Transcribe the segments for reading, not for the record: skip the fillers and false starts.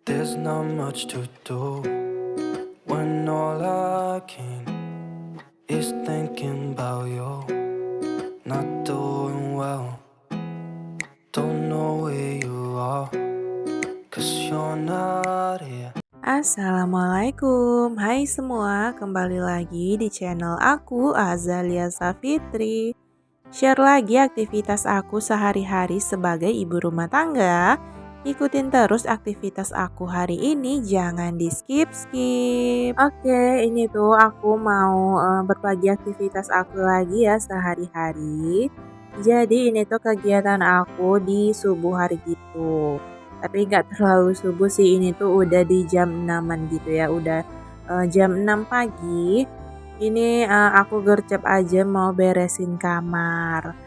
There's not much to do when all I can is thinking about you. Not doing well, don't know where you are, 'cause you're not here. Assalamualaikum, hai semua, kembali lagi di channel aku Azalia Safitri. Share lagi aktivitas aku sehari-hari sebagai ibu rumah tangga. Ikutin terus aktivitas aku hari ini, jangan di skip-skip. Oke, ini tuh aku mau berbagi aktivitas aku lagi ya sehari-hari. Jadi ini tuh kegiatan aku di subuh hari gitu. Tapi nggak terlalu subuh sih, ini tuh udah di jam 6-an gitu ya, udah jam 6 pagi. Ini aku gercep aja mau beresin kamar.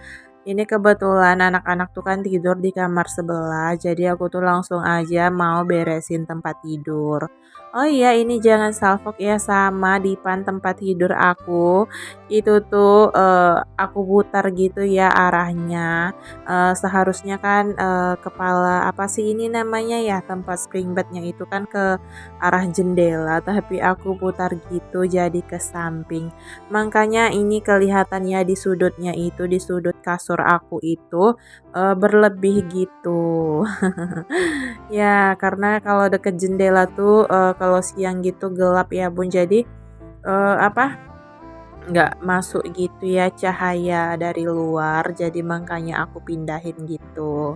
Ini kebetulan anak-anak tuh kan tidur di kamar sebelah, jadi aku tuh langsung aja mau beresin tempat tidur. Oh iya, ini jangan salfok ya sama dipan tempat tidur aku. Itu tuh aku putar gitu ya arahnya. Seharusnya kan kepala apa sih ini namanya ya, tempat spring bednya itu kan ke arah jendela, tapi aku putar gitu jadi ke samping. Makanya ini kelihatannya di sudutnya itu, di sudut kasur aku itu berlebih gitu. Ya, karena kalau deket jendela tuh kalau siang gitu gelap ya Bun. Jadi nggak masuk gitu ya cahaya dari luar. Jadi makanya aku pindahin gitu.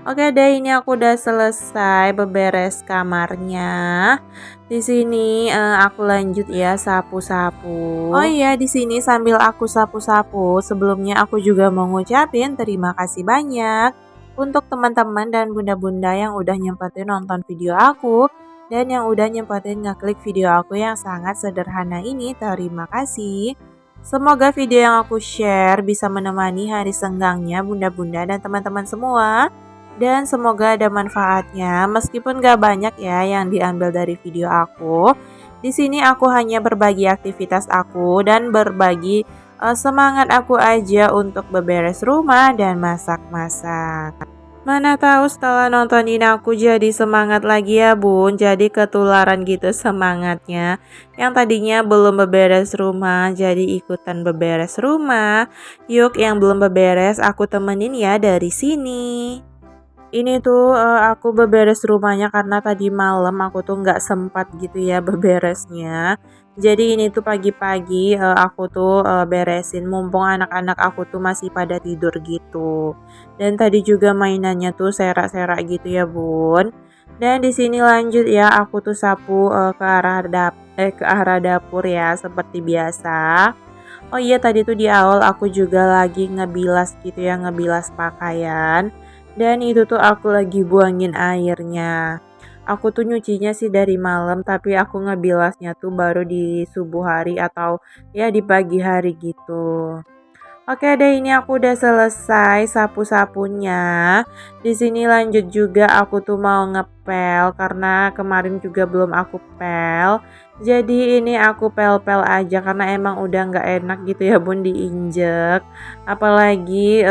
Oke deh, ini aku udah selesai beberes kamarnya. Di sini aku lanjut ya sapu-sapu. Oh iya, di sini sambil aku sapu-sapu, sebelumnya aku juga mau ngucapin terima kasih banyak untuk teman-teman dan bunda-bunda yang udah nyempetin nonton video aku dan yang udah nyempetin ngeklik video aku yang sangat sederhana ini. Terima kasih. Semoga video yang aku share bisa menemani hari senggangnya bunda-bunda dan teman-teman semua. Dan semoga ada manfaatnya, meskipun gak banyak ya yang diambil dari video aku. Di sini aku hanya berbagi aktivitas aku dan berbagi semangat aku aja untuk beberes rumah dan masak-masak. Mana tahu setelah nontonin aku jadi semangat lagi ya Bun, jadi ketularan gitu semangatnya. Yang tadinya belum beberes rumah, jadi ikutan beberes rumah. Yuk yang belum beberes aku temenin ya dari sini. Ini tuh aku beberes rumahnya karena tadi malam aku tuh nggak sempat gitu ya beberesnya. Jadi ini tuh pagi-pagi aku tuh beresin mumpung anak-anak aku tuh masih pada tidur gitu. Dan tadi juga mainannya tuh serak-serak gitu ya Bun. Dan di sini lanjut ya aku tuh sapu ke arah dapur ya seperti biasa. Oh iya, tadi tuh di awal aku juga lagi ngebilas gitu ya, ngebilas pakaian. Dan itu tuh aku lagi buangin airnya. Aku tuh nyucinya sih dari malam, tapi aku ngebilasnya tuh baru di subuh hari atau ya di pagi hari gitu. Oke deh, ini aku udah selesai sapu-sapunya. Di sini lanjut juga aku tuh mau ngepel karena kemarin juga belum aku pel. Jadi ini aku pel-pel aja karena emang udah nggak enak gitu ya Bun diinjek. Apalagi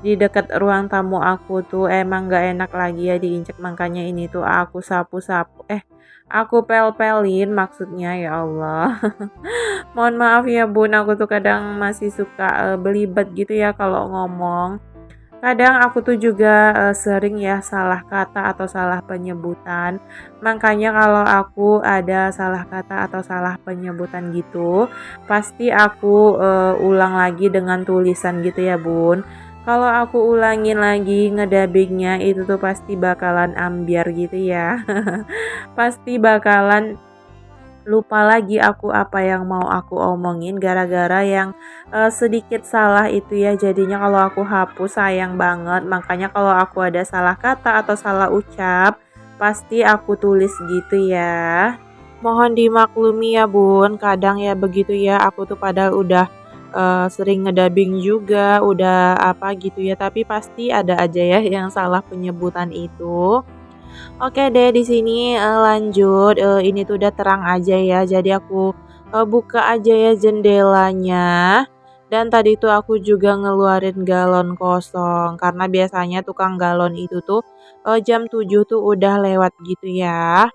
di dekat ruang tamu aku tuh emang nggak enak lagi ya diinjek, makanya ini tuh aku sapu-sapu. Aku pel-pelin maksudnya, ya Allah. Mohon maaf ya Bun, aku tuh kadang masih suka belibet gitu ya kalau ngomong. Kadang aku tuh juga sering ya salah kata atau salah penyebutan. Makanya kalau aku ada salah kata atau salah penyebutan gitu, pasti aku ulang lagi dengan tulisan gitu ya Bun. Kalau aku ulangin lagi ngedabingnya itu tuh pasti bakalan ambiar gitu ya. Pasti bakalan lupa lagi aku apa yang mau aku omongin gara-gara yang sedikit salah itu ya. Jadinya kalau aku hapus sayang banget. Makanya kalau aku ada salah kata atau salah ucap pasti aku tulis gitu ya. Mohon dimaklumi ya Bun, kadang ya begitu ya, aku tuh padahal udah sering ngedabing juga, udah apa gitu ya, tapi pasti ada aja ya yang salah penyebutan itu. Oke deh, di sini lanjut, ini tuh udah terang aja ya, jadi aku buka aja ya jendelanya. Dan tadi tuh aku juga ngeluarin galon kosong karena biasanya tukang galon itu tuh jam 7 tuh udah lewat gitu ya.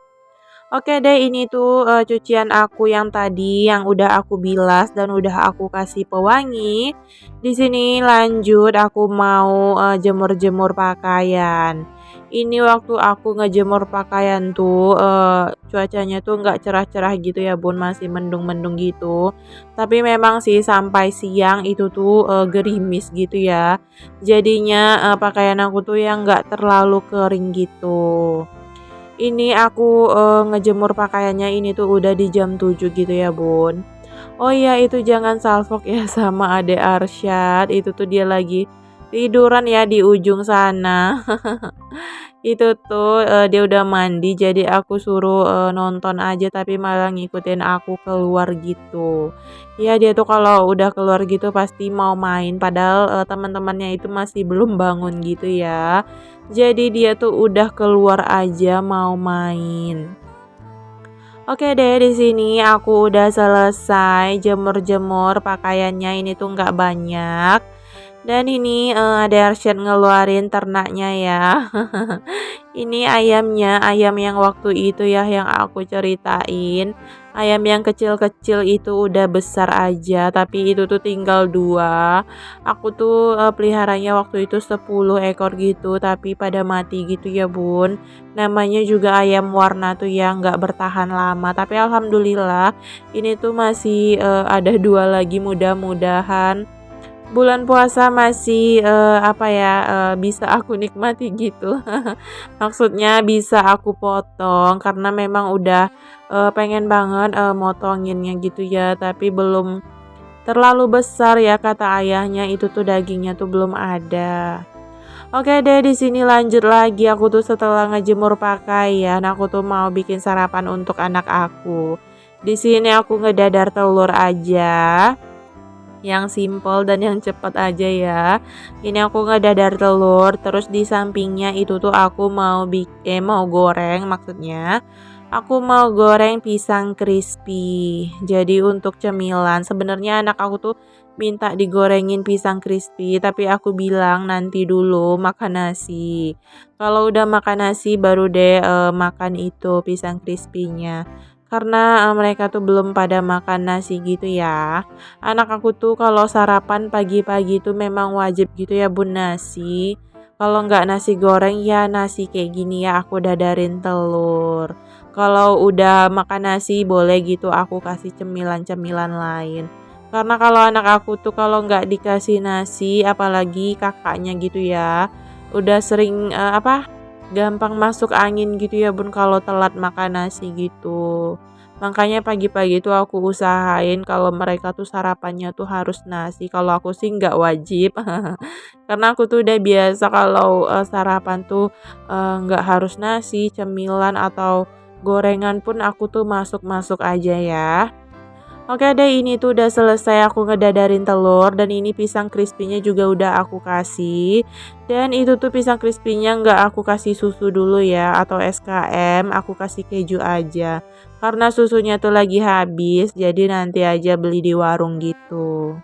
Oke deh, ini tuh, cucian aku yang tadi yang udah aku bilas dan udah aku kasih pewangi. Di sini lanjut aku mau, jemur-jemur pakaian. Ini waktu aku ngejemur pakaian tuh, cuacanya tuh nggak cerah-cerah gitu ya Bun, masih mendung-mendung gitu. Tapi memang sih sampai siang itu tuh, gerimis gitu ya. Jadinya, pakaian aku tuh yang nggak terlalu kering gitu. Ini aku, ngejemur pakaiannya ini tuh udah di jam 7 gitu ya, Bun. Oh iya, itu jangan salfok ya sama Ade Arsyad, itu tuh dia lagi tiduran ya di ujung sana. Itu tuh, dia udah mandi jadi aku suruh, nonton aja tapi malah ngikutin aku keluar gitu. Ya dia tuh kalau udah keluar gitu pasti mau main padahal, teman-temannya itu masih belum bangun gitu ya. Jadi dia tuh udah keluar aja mau main. Oke deh, di sini aku udah selesai jemur-jemur pakaiannya ini tuh nggak banyak. Dan ini ada Arsyad ngeluarin ternaknya ya. Ini ayamnya, ayam yang waktu itu ya yang aku ceritain. Ayam yang kecil-kecil itu udah besar aja, tapi itu tuh tinggal 2. Aku tuh peliharanya waktu itu 10 ekor gitu, tapi pada mati gitu ya Bun. Namanya juga ayam warna tuh yang nggak bertahan lama, tapi alhamdulillah ini tuh masih ada 2 lagi, mudah-mudahan bulan puasa masih, apa ya, bisa aku nikmati gitu. Maksudnya bisa aku potong karena memang udah, pengen banget, motonginnya gitu ya, tapi belum terlalu besar ya kata ayahnya, itu tuh dagingnya tuh belum ada. Oke deh, di sini lanjut lagi, aku tuh setelah ngejemur pakaian, aku tuh mau bikin sarapan untuk anak aku. Di sini aku ngedadar telur aja yang simple dan yang cepat aja ya. Ini aku ngedadar telur, terus di sampingnya itu tuh aku mau goreng maksudnya. Aku mau goreng pisang crispy. Jadi untuk cemilan, sebenarnya anak aku tuh minta digorengin pisang crispy, tapi aku bilang nanti dulu makan nasi. Kalau udah makan nasi baru deh makan itu pisang crispy-nya. Karena mereka tuh belum pada makan nasi gitu ya. Anak aku tuh kalau sarapan pagi-pagi tuh memang wajib gitu ya Bun nasi. Kalau nggak nasi goreng ya nasi kayak gini ya aku dadarin telur. Kalau udah makan nasi boleh gitu aku kasih cemilan-cemilan lain. Karena kalau anak aku tuh kalau nggak dikasih nasi apalagi kakaknya gitu ya. Udah sering gampang masuk angin gitu ya Bun kalau telat makan nasi gitu. Makanya pagi-pagi itu aku usahain kalau mereka tuh sarapannya tuh harus nasi. Kalau aku sih nggak wajib. Karena aku tuh udah biasa kalau sarapan tuh nggak harus nasi, cemilan atau gorengan pun aku tuh masuk-masuk aja ya. Oke deh, ini tuh udah selesai aku ngedadarin telur dan ini pisang crispy-nya juga udah aku kasih. Dan itu tuh pisang crispy-nya nggak aku kasih susu dulu ya atau SKM, aku kasih keju aja. Karena susunya tuh lagi habis, jadi nanti aja beli di warung gitu.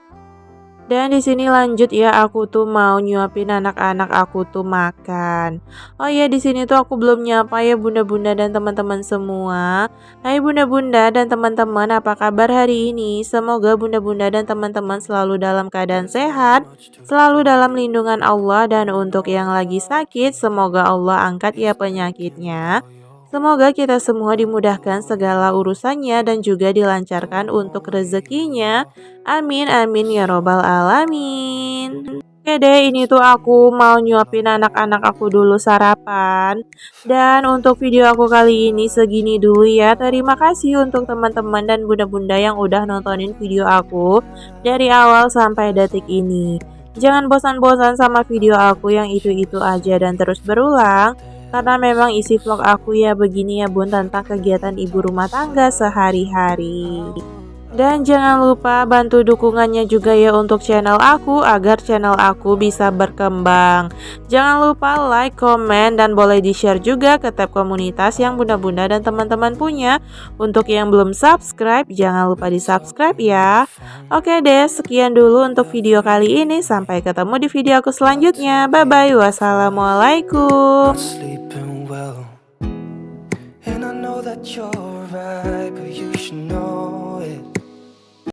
Dan di sini lanjut ya, aku tuh mau nyuapin anak-anak aku tuh makan. Oh iya, di sini tuh aku belum nyapa ya bunda-bunda dan teman-teman semua. Hai bunda-bunda dan teman-teman, apa kabar hari ini? Semoga bunda-bunda dan teman-teman selalu dalam keadaan sehat, selalu dalam lindungan Allah, dan untuk yang lagi sakit, semoga Allah angkat ya penyakitnya. Semoga kita semua dimudahkan segala urusannya dan juga dilancarkan untuk rezekinya. Amin amin ya robbal alamin. Oke deh, ini tuh aku mau nyuapin anak-anak aku dulu sarapan. Dan untuk video aku kali ini segini dulu ya. Terima kasih untuk teman-teman dan bunda-bunda yang udah nontonin video aku dari awal sampai detik ini. Jangan bosan-bosan sama video aku yang itu-itu aja dan terus berulang. Karena memang isi vlog aku ya begini ya Bun tentang kegiatan ibu rumah tangga sehari-hari. Dan jangan lupa bantu dukungannya juga ya untuk channel aku agar channel aku bisa berkembang. Jangan lupa like, komen, dan boleh di-share juga ke tab komunitas yang bunda-bunda dan teman-teman punya. Untuk yang belum subscribe, jangan lupa di-subscribe ya. Oke deh, sekian dulu untuk video kali ini. Sampai ketemu di video aku selanjutnya. Bye-bye. Wassalamualaikum. Not sleeping well, and I know that you're right, but you should know